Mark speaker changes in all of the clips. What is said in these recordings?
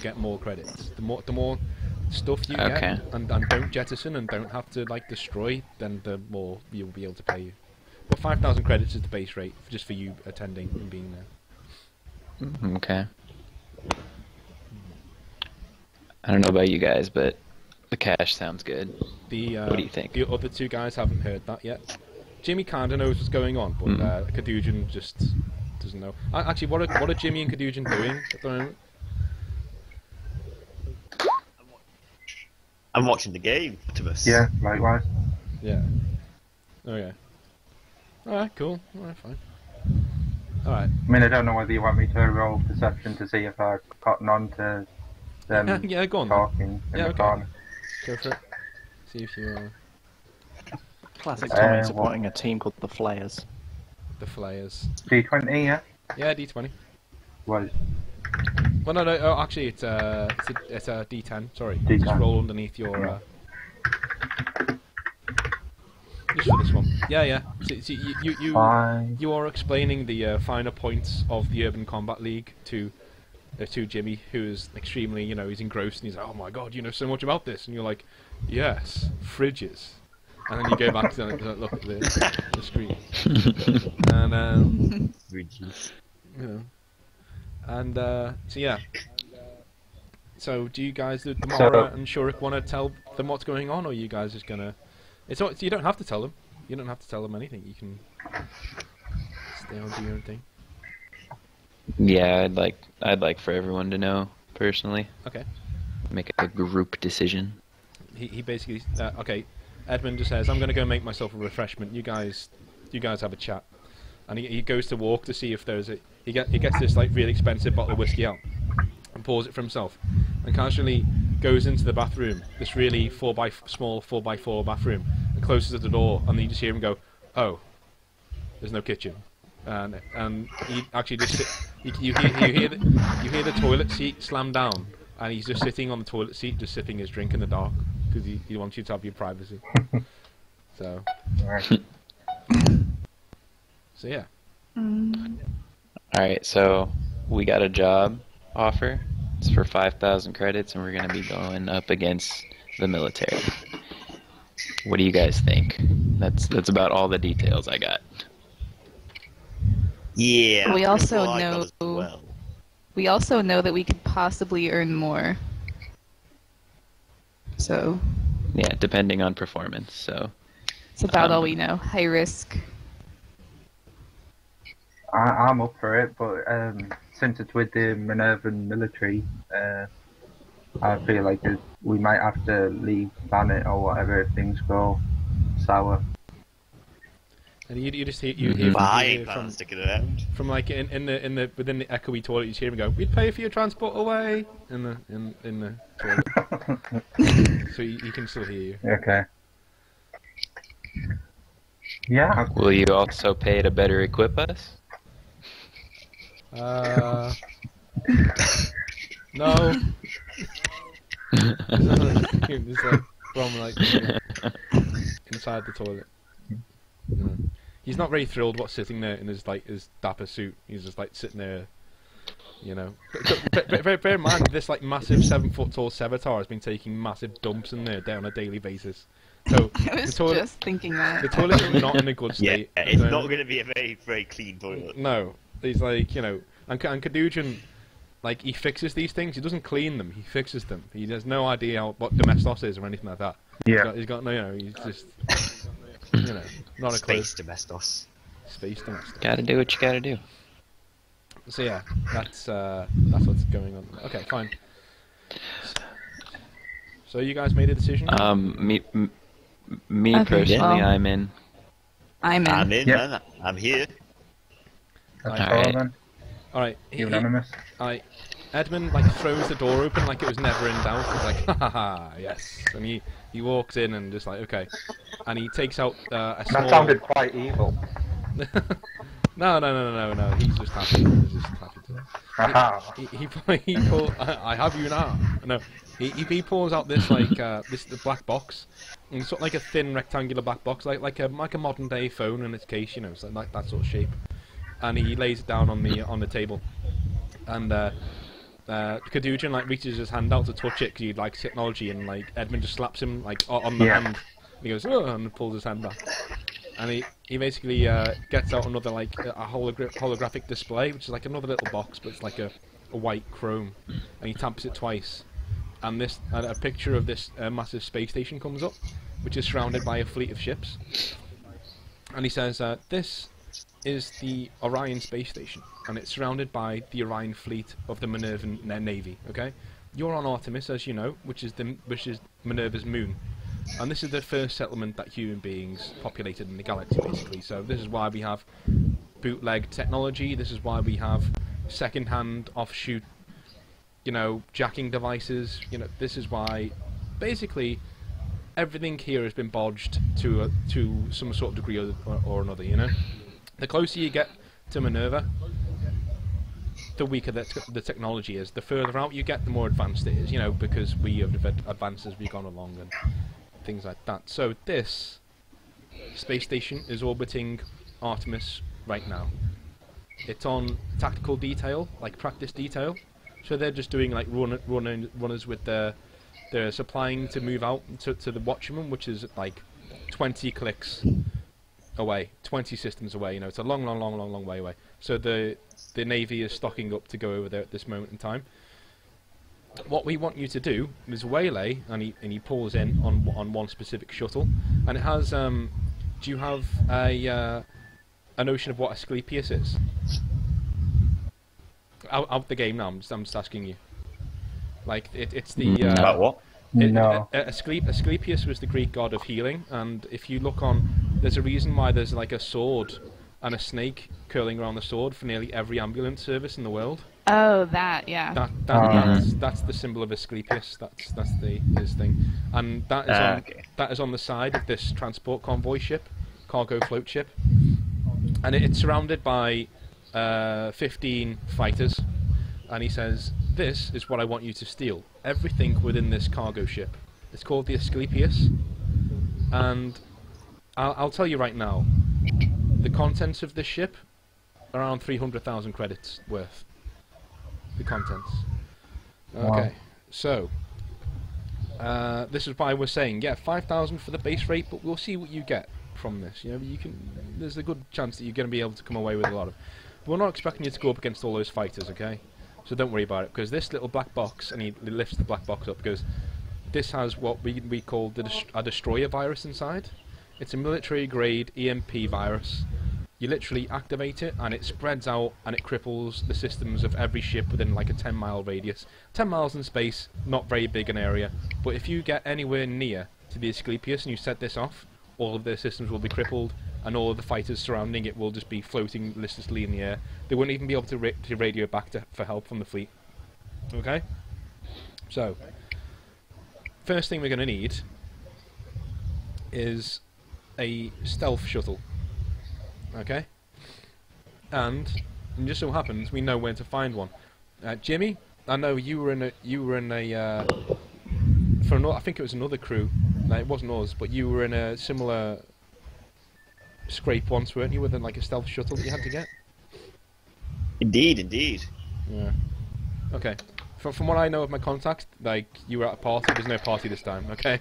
Speaker 1: get more credits. The more stuff you get, and don't jettison and don't have to like destroy, then the more you'll be able to pay you. But 5,000 credits is the base rate just for you attending and being there.
Speaker 2: Okay. I don't know about you guys, but the cash sounds good. What do you think?
Speaker 1: The other two guys haven't heard that yet. Jimmy kinda knows what's going on, but Kadujin just doesn't know. Actually, what are Jimmy and Kadujin doing at the moment?
Speaker 3: I'm watching the game, Optimus.
Speaker 4: Yeah, likewise.
Speaker 1: Yeah. Okay. Alright, cool. Alright, fine. Alright.
Speaker 4: I mean, I don't know whether you want me to roll perception to see if I cotton on to them
Speaker 1: yeah, go on
Speaker 4: talking in the corner.
Speaker 1: Go for it. See if you
Speaker 5: Classic Tommy supporting a team called the Flayers.
Speaker 1: The Flayers.
Speaker 4: D20, yeah?
Speaker 1: Yeah, D20.
Speaker 4: Was.
Speaker 1: Well, no, oh, actually, it's a D10. Sorry,
Speaker 4: D10.
Speaker 1: just roll underneath your. Just for this one. Yeah. So you are explaining the finer points of the Urban Combat League to Jimmy, who is extremely, he's engrossed, and he's like, oh my god, you know so much about this, and you're like, yes, fridges. And then you go back to look at the screen, and
Speaker 3: Fridges.
Speaker 1: And so yeah. So do you guys, the Mara and Shurik, want to tell them what's going on, or are you guys just gonna? You don't have to tell them. You don't have to tell them anything. You can stay on, do your own thing.
Speaker 2: Yeah, I'd like for everyone to know personally.
Speaker 1: Okay.
Speaker 2: Make a group decision.
Speaker 1: He basically okay. Edmund just says, "I'm gonna go make myself a refreshment. You guys have a chat." And he goes to walk to see if there's a. He gets this like really expensive bottle of whiskey out and pours it for himself, and casually goes into the bathroom. This really small 4x4 bathroom, and closes the door. And then you just hear him go, "Oh, there's no kitchen." And he actually just you hear the toilet seat slam down, and he's just sitting on the toilet seat, just sipping his drink in the dark because he wants you to have your privacy. So. So yeah.
Speaker 2: Alright, so we got a job offer. It's for 5,000 credits, and we're going to be going up against the military. What do you guys think? That's about all the details I got.
Speaker 3: Yeah.
Speaker 6: We also know. We also know that we could possibly earn more. So.
Speaker 2: Yeah, depending on performance. So.
Speaker 6: It's about all we know. High risk.
Speaker 4: I'm up for it, but since it's with the Minerva military, I feel like we might have to leave planet or whatever if things go sour.
Speaker 1: And you just hear
Speaker 3: from sticking around.
Speaker 1: From like within the echoey toilet, you hear him go, "We'd pay for your transport away," in the toilet. So he can still hear you.
Speaker 4: Okay. Yeah.
Speaker 2: Will you also pay to better equip us?
Speaker 1: No. It's like from like inside the toilet. He's not very thrilled what's sitting there in his dapper suit. He's just like sitting there, Bear in mind, this like massive 7-foot tall Sevatar has been taking massive dumps in there on a daily basis. So
Speaker 6: I was just thinking that
Speaker 1: the toilet is not in a good state.
Speaker 3: Yeah, it's not going to be a very, very clean toilet.
Speaker 1: No, he's like, and Kadujin, like, he fixes these things. He doesn't clean them. He fixes them. He has no idea what domestos is or anything like that.
Speaker 4: Yeah.
Speaker 1: He's got no, he's just, not a clue.
Speaker 3: Space domestos.
Speaker 1: Space domestos.
Speaker 2: Gotta do what you gotta do.
Speaker 1: So yeah, that's what's going on. Okay, fine. So you guys made a decision?
Speaker 2: Me
Speaker 6: Okay,
Speaker 2: personally,
Speaker 6: well,
Speaker 2: I'm in.
Speaker 6: I'm in.
Speaker 3: I'm in,
Speaker 4: Yep.
Speaker 3: man. I'm here.
Speaker 4: That's
Speaker 2: Alright.
Speaker 4: all then.
Speaker 1: Alright.
Speaker 4: Unanimous.
Speaker 1: Edmund like throws the door open like it was never in doubt. He's like, ha ha ha, yes. And he walks in and just like, okay. And he takes out a small...
Speaker 4: That sounded quite evil.
Speaker 1: No. He's just happy. He's just happy to... He pulls... I have you now. No. He pulls out this like the black box. And it's sort of like a thin rectangular black box, like a modern day phone in its case, so like that sort of shape. And he lays it down on the table. And Caducean like reaches his hand out to touch it because he likes technology, and like Edmund just slaps him like on the hand. And he goes, oh, and pulls his hand back. And he basically gets out another like a holographic display, which is like another little box, but it's like a white chrome, and he taps it twice, and this a picture of this massive space station comes up, which is surrounded by a fleet of ships. And he says, this is the Orion space station, and it's surrounded by the Orion fleet of the Minervan Navy. Okay, you're on Artemis, as you know, which is Minerva's moon, and this is the first settlement that human beings populated in the galaxy, basically. So this is why we have bootleg technology. This is why we have second-hand, offshoot, jacking devices. This is why, basically, everything here has been bodged to some sort of degree or another. The closer you get to Minerva, the weaker the technology is. The further out you get, the more advanced it is, because we have advanced as we've gone along and things like that. So this space station is orbiting Artemis right now. It's on tactical detail, like practice detail. So they're just doing like runners with they're supplying to move out to the Watchman, which is like 20 clicks away, 20 systems away. It's a long way away. So the Navy is stocking up to go over there at this moment in time. What we want you to do is waylay, and he pulls in on one specific shuttle, and it has. Do you have a notion of what Asclepius is? Out the game now. I'm just asking you. Like it's the
Speaker 3: about what?
Speaker 4: No.
Speaker 1: Asclepius was the Greek god of healing, and if you look on, there's a reason why there's like a sword and a snake curling around the sword for nearly every ambulance service in the world.
Speaker 6: Oh, that, yeah.
Speaker 1: That's the symbol of Asclepius. That's his thing, and that is on the side of this transport convoy ship, cargo float ship, and it's surrounded by 15 fighters. And he says, this is what I want you to steal. Everything within this cargo ship. It's called the Asclepius. And I'll tell you right now, the contents of this ship, around 300,000 credits worth. The contents. Okay,
Speaker 4: Wow.
Speaker 1: So, this is why we're saying, yeah, 5,000 for the base rate, but we'll see what you get from this. There's a good chance that you're going to be able to come away with a lot of. We're not expecting you to go up against all those fighters, okay? So don't worry about it, because this little black box, and he lifts the black box up, because this has what we call a destroyer virus inside. It's a military-grade EMP virus. You literally activate it, and it spreads out, and it cripples the systems of every ship within like a 10-mile radius. 10 miles in space, not very big an area, but if you get anywhere near to the Asclepius and you set this off, all of their systems will be crippled, and all of the fighters surrounding it will just be floating listlessly in the air. They wouldn't even be able to radio back for help from the fleet. Okay? So, first thing we're going to need is a stealth shuttle. Okay? And it just so happens we know where to find one. Jimmy, I know you were in a I think it was another crew. No, it wasn't us, but you were in a similar scrape once, weren't you, with like a stealth shuttle that you had to get?
Speaker 3: Indeed.
Speaker 1: Yeah. Okay. From what I know of my contacts, like, you were at a party. There's no party this time, okay?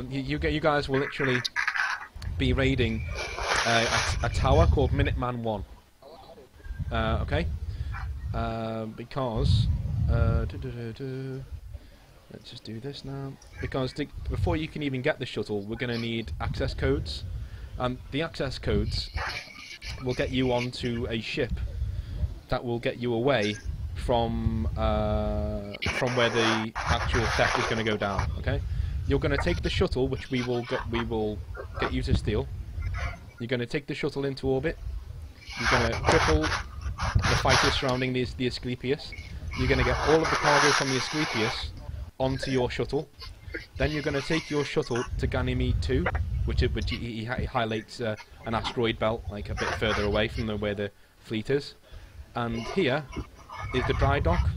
Speaker 1: You guys will literally be raiding a tower called Minuteman 1. Okay? Because... let's just do this now. Because before you can even get the shuttle, we're going to need access codes. The access codes will get you onto a ship that will get you away from where the actual theft is going to go down. Okay, you're going to take the shuttle, which we will get you to steal. You're going to take the shuttle into orbit. You're going to cripple the fighters surrounding the Asclepius. You're going to get all of the cargo from the Asclepius onto your shuttle. Then you're going to take your shuttle to Ganymede 2, which he highlights an asteroid belt like a bit further away from where the fleet is. And here is the dry dock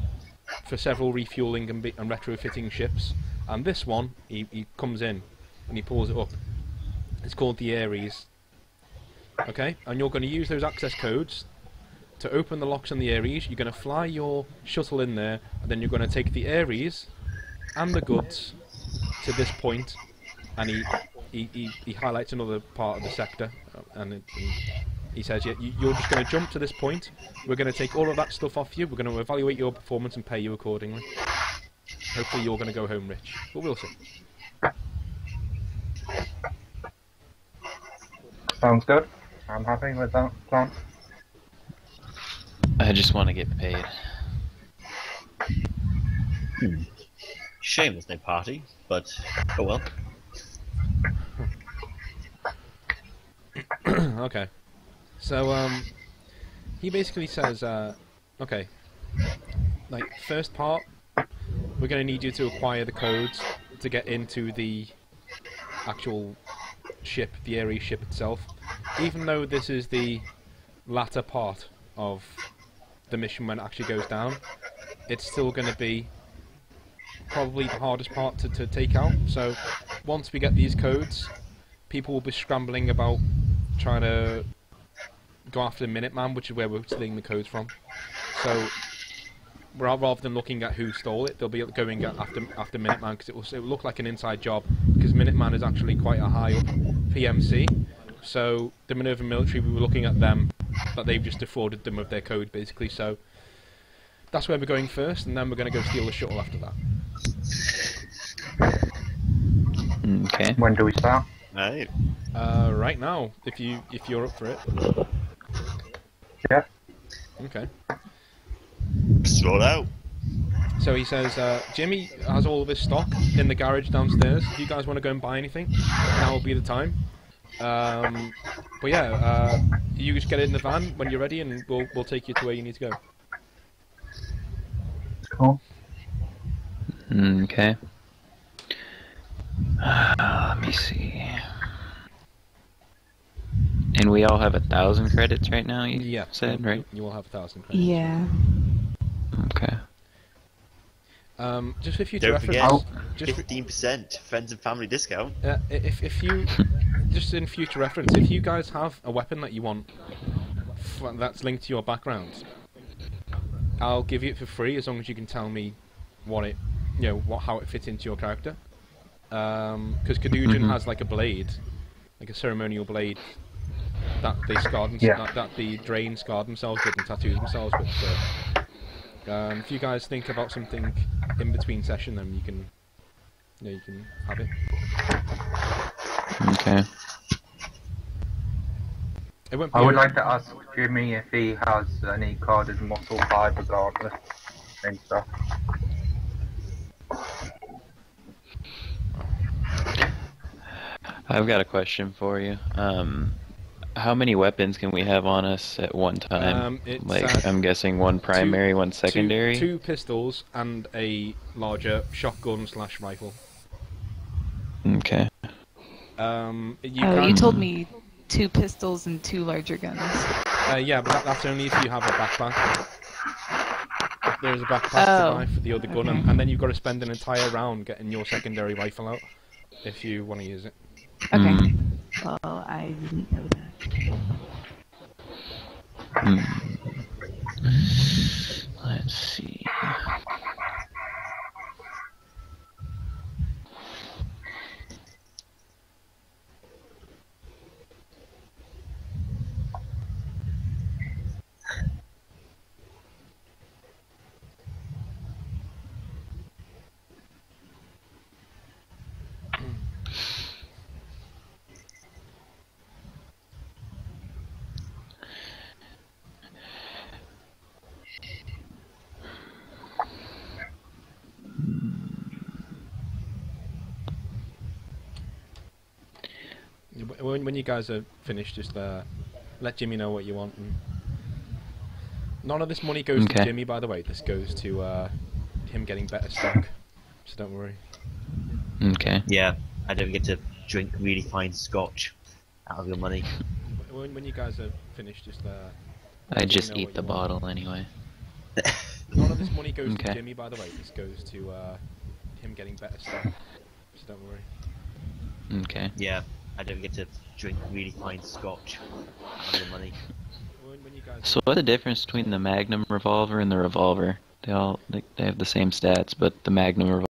Speaker 1: for several refueling and retrofitting ships. And this one, he comes in and he pulls it up. It's called the Ares. Okay, and you're going to use those access codes to open the locks on the Ares, you're going to fly your shuttle in there, and then you're going to take the Ares and the goods to this point, and he highlights another part of the sector, and he says, yeah, you're just going to jump to this point, we're going to take all of that stuff off you, we're going to evaluate your performance and pay you accordingly. Hopefully you're going to go home rich, but we'll see.
Speaker 4: Sounds good. I'm happy with that plan.
Speaker 2: I just want to get paid.
Speaker 3: Shame there's no party, but oh well.
Speaker 1: Okay. So, he basically says, okay, like, first part, we're going to need you to acquire the codes to get into the actual ship, the Ares ship itself. Even though this is the latter part of the mission when it actually goes down, it's still going to be probably the hardest part to take out. So once we get these codes, people will be scrambling about trying to go after the Minuteman, which is where we're stealing the codes from. So rather than looking at who stole it, they'll be going after Minuteman, because it will look like an inside job, because Minuteman is actually quite a high up PMC. So the Minerva military, we were looking at them, that they've just defrauded them of their code, basically. So that's where we're going first, and then we're going to go steal the shuttle after that.
Speaker 2: Okay.
Speaker 4: When do we start?
Speaker 3: Right.
Speaker 1: Right now, if you're up for it.
Speaker 4: Yeah.
Speaker 1: Okay.
Speaker 3: Sort out.
Speaker 1: So he says, Jimmy has all of his stock in the garage downstairs. If you guys want to go and buy anything, now will be the time. But yeah, you just get in the van when you're ready, and we'll take you to where you need to go.
Speaker 4: Cool.
Speaker 2: Okay. Let me see. And we all have 1,000 credits right now, you said, right?
Speaker 1: You all have 1,000 credits.
Speaker 6: Yeah.
Speaker 2: Okay.
Speaker 1: Just for future
Speaker 3: Don't forget,
Speaker 1: reference, just
Speaker 3: 15% friends and family discount.
Speaker 1: if you, just in future reference, if you guys have a weapon that you want that's linked to your background, I'll give you it for free as long as you can tell me what it, how it fits into your character. Because Kadujin has like a blade, like a ceremonial blade that they scarred that the Drain scarred themselves with and tattooed themselves with. So, if you guys think about something in between session, then you can have it.
Speaker 2: Okay.
Speaker 4: I would like to ask Jimmy if he has any carded muscle fibers and stuff.
Speaker 2: I've got a question for you. How many weapons can we have on us at one time? I'm guessing one primary, one secondary?
Speaker 1: Two pistols and a larger shotgun/rifle.
Speaker 2: Okay.
Speaker 6: You told me 2 pistols and 2 larger guns.
Speaker 1: Yeah, but that's only if you have a backpack. There's a backpack to buy for the other gun, and then you've got to spend an entire round getting your secondary rifle out if you want to use it.
Speaker 6: Okay. Well, I didn't know that.
Speaker 2: Let's see.
Speaker 1: When you guys are finished, just let Jimmy know what you want. And none of this money goes to Jimmy, by the way. This goes to him getting better stock, so don't worry.
Speaker 2: Okay.
Speaker 3: Yeah, I don't get to drink really fine scotch out of your money.
Speaker 1: When you guys are finished, just
Speaker 2: I just eat the bottle anyway.
Speaker 1: None of this money goes to Jimmy, by the way. This goes to him getting better stock, so don't worry.
Speaker 2: Okay.
Speaker 3: Yeah, I don't get to drink really fine scotch out of your money.
Speaker 1: when you guys.
Speaker 2: So what's the difference between the Magnum revolver and the revolver? They have the same stats, but the Magnum revolver